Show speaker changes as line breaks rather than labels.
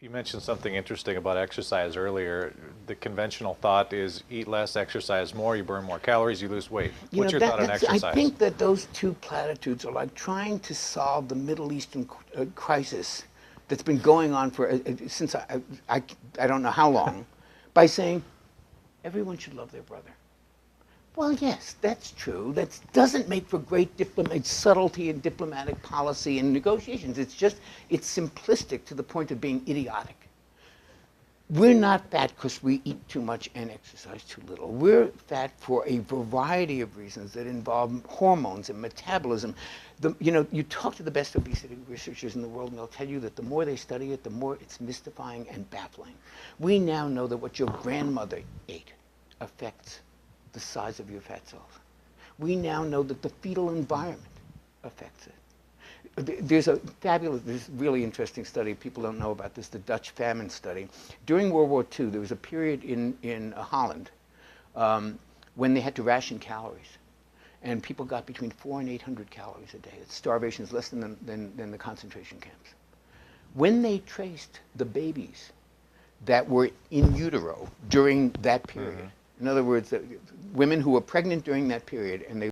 You mentioned something interesting about exercise earlier. The conventional thought is eat less, exercise more, you burn more calories, you lose weight.
You know,
What's your thought on
I
exercise?
think that those two platitudes are like trying to solve the Middle Eastern crisis that's been going on for since I don't know how long, by saying everyone should love their brother. Well, yes, that's true. That doesn't make for great subtlety in diplomatic policy and negotiations. It's simplistic to the point of being idiotic. We're not fat because we eat too much and exercise too little. We're fat for a variety of reasons that involve hormones and metabolism. You talk to the best obesity researchers in the world, and they'll tell you that the more they study it, the more it's mystifying and baffling. We now know that what your grandmother ate affects the size of your fat cells. We now know that the fetal environment affects it. There's this really interesting study. People don't know about this, the Dutch famine study. During World War II, there was a period in Holland when they had to ration calories. And people got between 400 and 800 calories a day. Starvation is less than the concentration camps. When they traced the babies that were in utero during that period, in other words, women who were pregnant during that period, and they